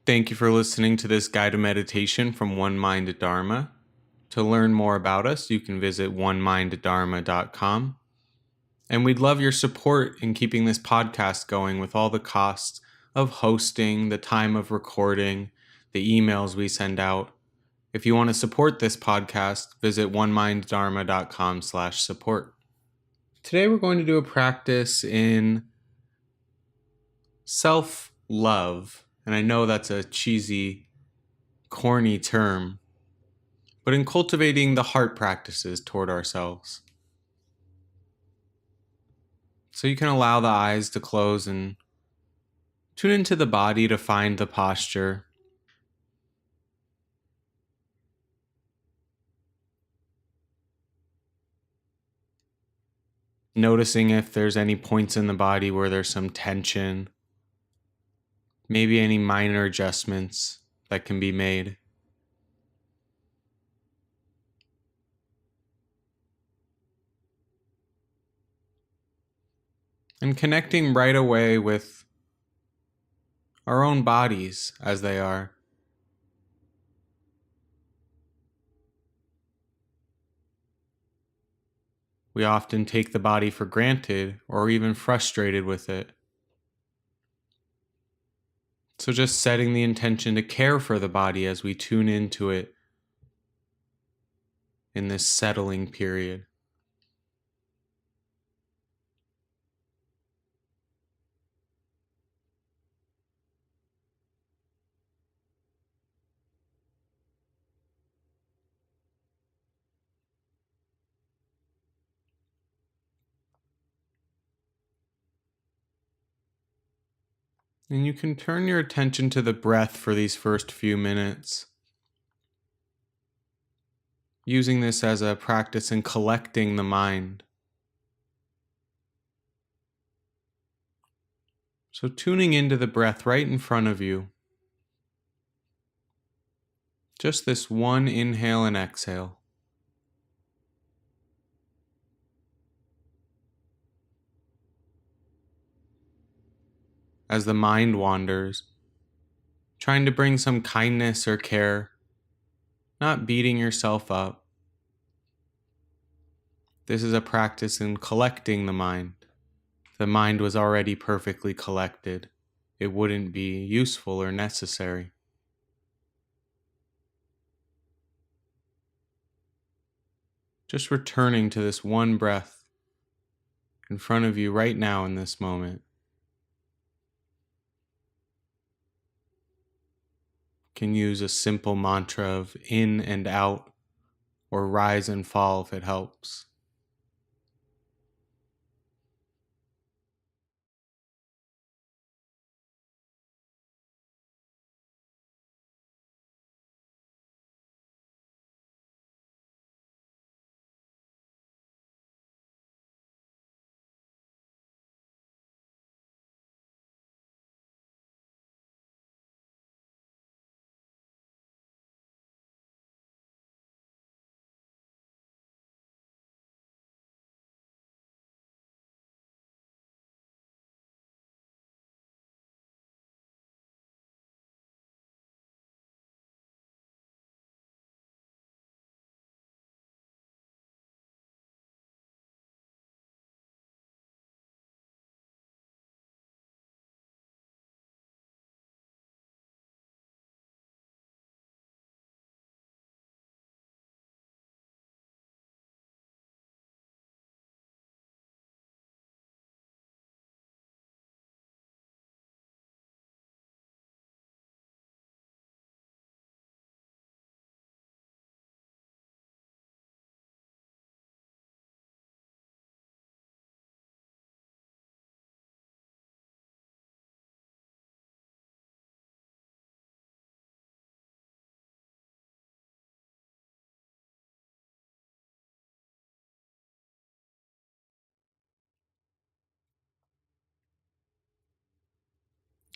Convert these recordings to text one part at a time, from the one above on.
Thank you for listening to this guided meditation from One Mind Dharma. To learn more about us, you can visit onemindedharma.com. And we'd love your support in keeping this podcast going with all the costs of hosting, the time of recording, the emails we send out. If you want to support this podcast, visit onemindedharma.com/support. Today we're going to do a practice in self-love. And I know that's a cheesy, corny term, but in cultivating the heart practices toward ourselves. So you can allow the eyes to close and tune into the body to find the posture. Noticing if there's any points in the body where there's some tension, maybe any minor adjustments that can be made. And connecting right away with our own bodies as they are. We often take the body for granted or even frustrated with it. So just setting the intention to care for the body as we tune into it in this settling period. And you can turn your attention to the breath for these first few minutes, using this as a practice in collecting the mind. So tuning into the breath right in front of you. Just this one inhale and exhale. As the mind wanders, trying to bring some kindness or care, not beating yourself up. This is a practice in collecting the mind. The mind was already perfectly collected. It wouldn't be useful or necessary. Just returning to this one breath in front of you right now in this moment. Can use a simple mantra of in and out or rise and fall if it helps.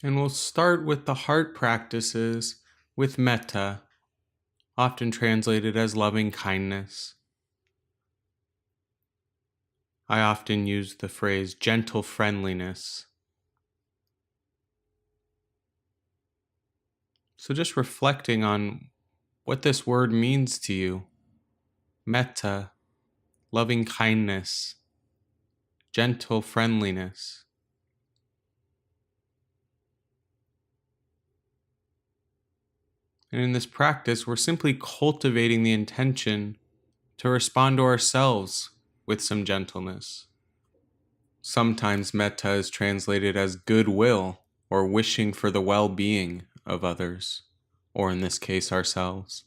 And we'll start with the heart practices with Metta, often translated as loving kindness. I often use the phrase gentle friendliness. So just reflecting on what this word means to you: metta, loving kindness, gentle friendliness. And in this practice, we're simply cultivating the intention to respond to ourselves with some gentleness. Sometimes metta is translated as goodwill or wishing for the well-being of others, or in this case, ourselves.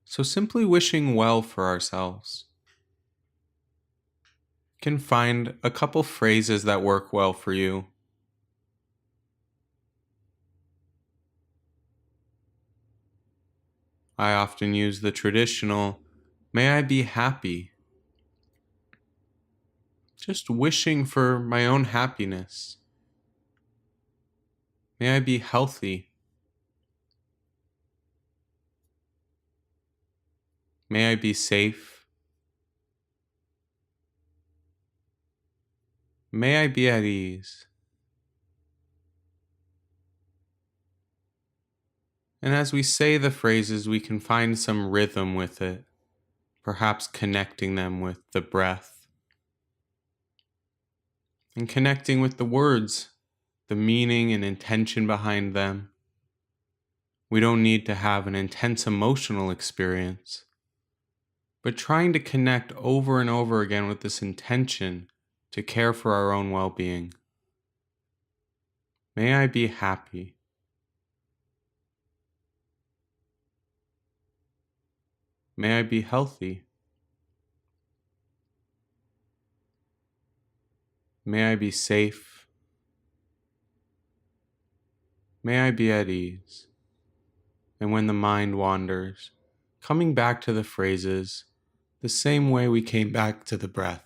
So simply wishing well for ourselves. You can find a couple phrases that work well for you. I often use the traditional, may I be happy. Just wishing for my own happiness. May I be healthy. May I be safe. May I be at ease. And as we say the phrases, we can find some rhythm with it, perhaps connecting them with the breath and connecting with the words, the meaning and intention behind them. We don't need to have an intense emotional experience, but trying to connect over and over again with this intention to care for our own well-being. May I be happy. May I be healthy. May I be safe. May I be at ease. And when the mind wanders, coming back to the phrases the same way we came back to the breath.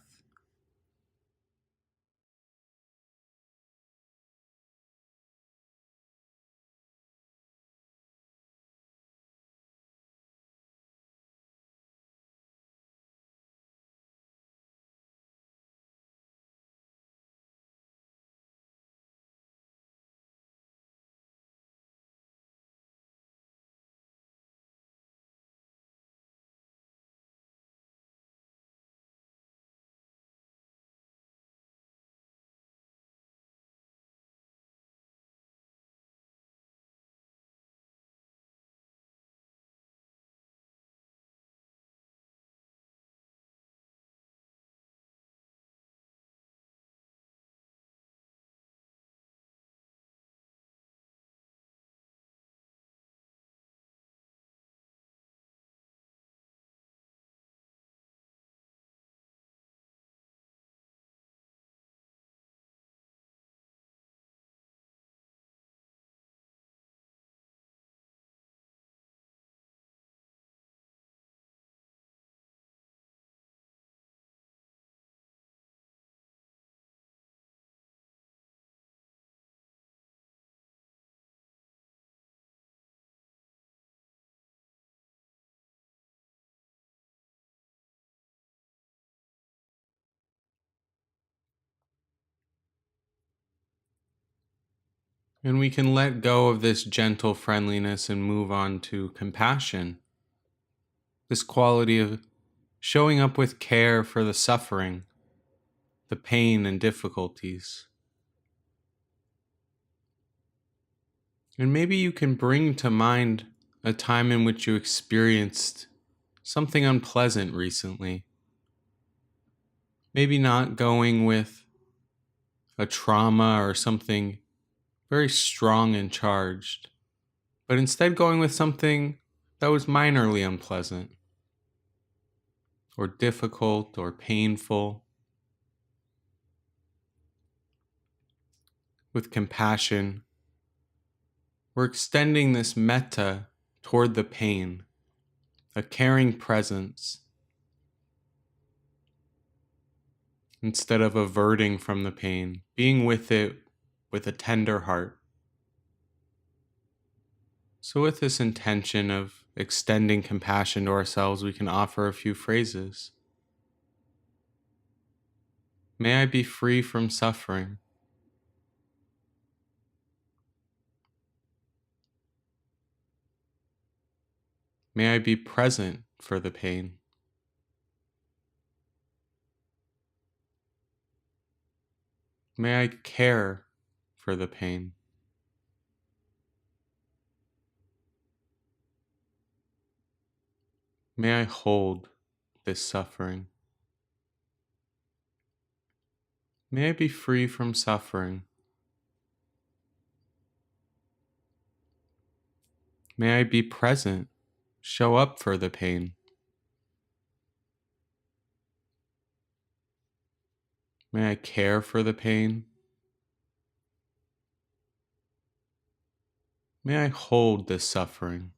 And we can let go of this gentle friendliness and move on to compassion. This quality of showing up with care for the suffering, the pain and difficulties. And maybe you can bring to mind a time in which you experienced something unpleasant recently. Maybe not going with a trauma or something very strong and charged, but instead going with something that was minorly unpleasant or difficult or painful. With compassion, we're extending this metta toward the pain, a caring presence, instead of averting from the pain, being with it with a tender heart. So with this intention of extending compassion to ourselves, we can offer a few phrases. May I be free from suffering. May I be present for the pain. May I care for the pain. May I hold this suffering. May I be free from suffering. May I be present, show up for the pain. May I care for the pain. May I hold this suffering.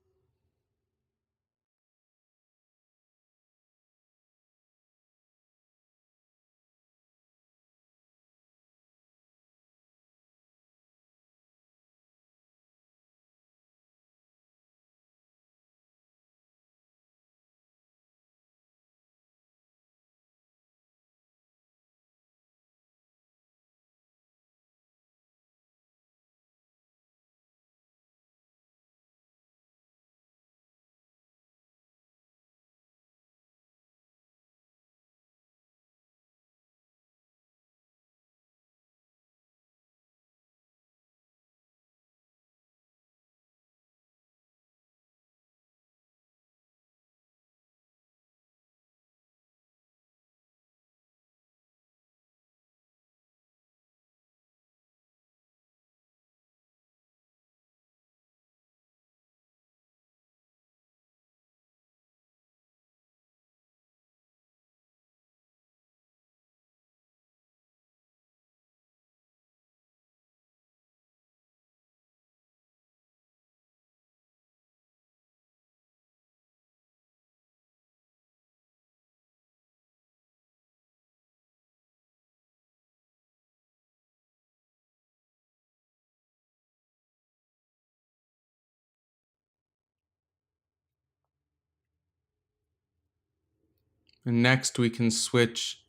And next we can switch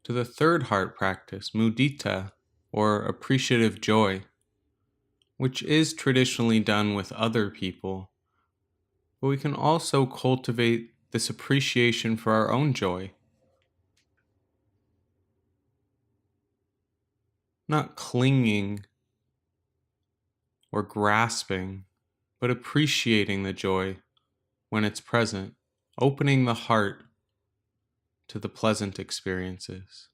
to the third heart practice, mudita, or appreciative joy, which is traditionally done with other people, but we can also cultivate this appreciation for our own joy, not clinging or grasping, but appreciating the joy when it's present, opening the heart to the pleasant experiences.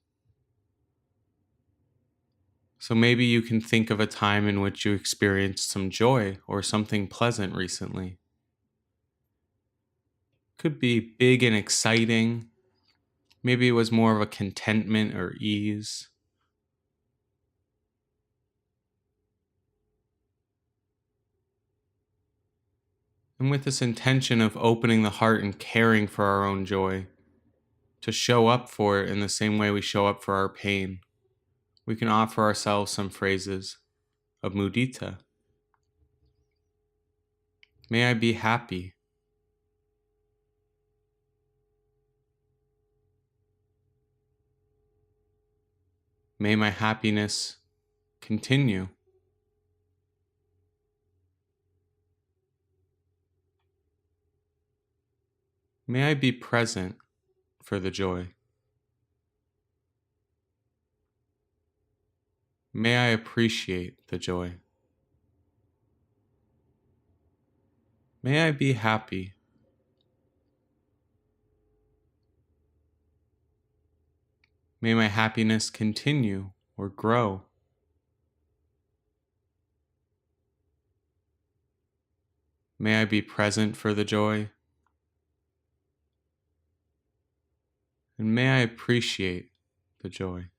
So maybe you can think of a time in which you experienced some joy or something pleasant recently. Could be big and exciting. Maybe it was more of a contentment or ease. And with this intention of opening the heart and caring for our own joy, to show up for it in the same way we show up for our pain, we can offer ourselves some phrases of mudita. May I be happy. May my happiness continue. May I be present for the joy. May I appreciate the joy. May I be happy. May my happiness continue or grow. May I be present for the joy. And may I appreciate the joy.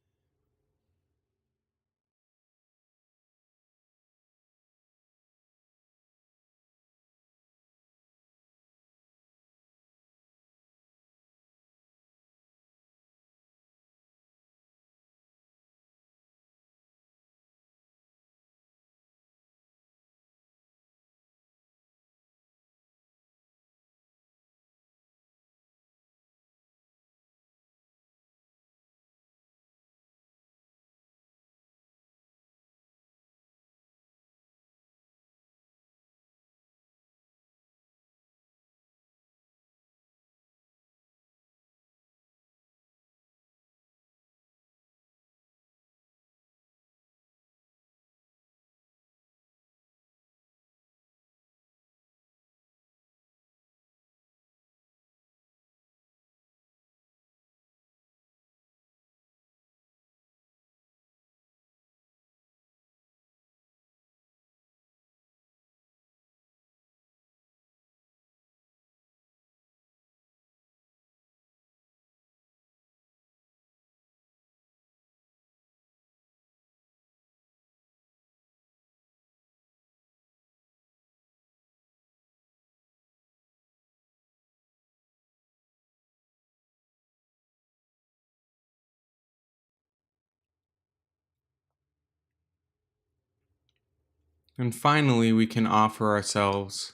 And finally, we can offer ourselves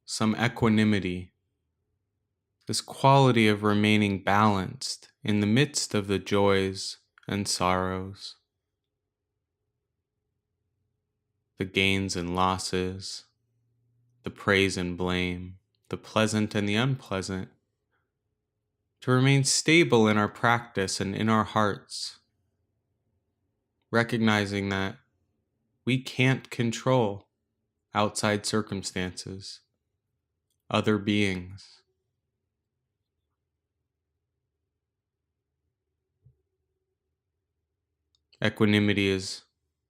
some equanimity, this quality of remaining balanced in the midst of the joys and sorrows, the gains and losses, the praise and blame, the pleasant and the unpleasant, to remain stable in our practice and in our hearts, recognizing that we can't control outside circumstances, other beings. Equanimity is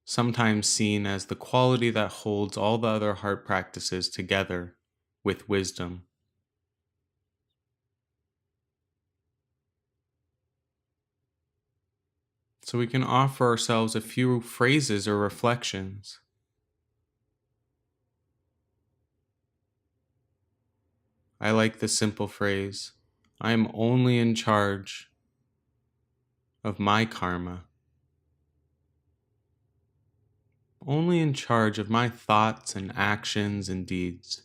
sometimes seen as the quality that holds all the other heart practices together with wisdom. So we can offer ourselves a few phrases or reflections. I like the simple phrase, I am only in charge of my karma, only in charge of my thoughts and actions and deeds.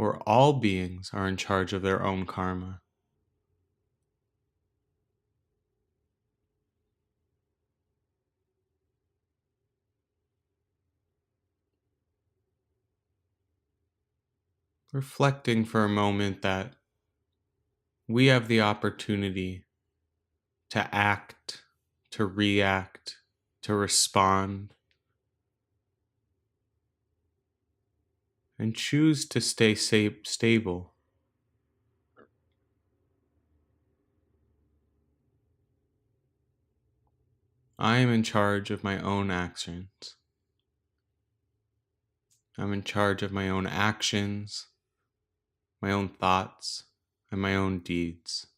Or all beings are in charge of their own karma. Reflecting for a moment that we have the opportunity to act, to react, to respond, and choose to stay stable. I am in charge of my own actions. I'm in charge of my own actions, my own thoughts, and my own deeds.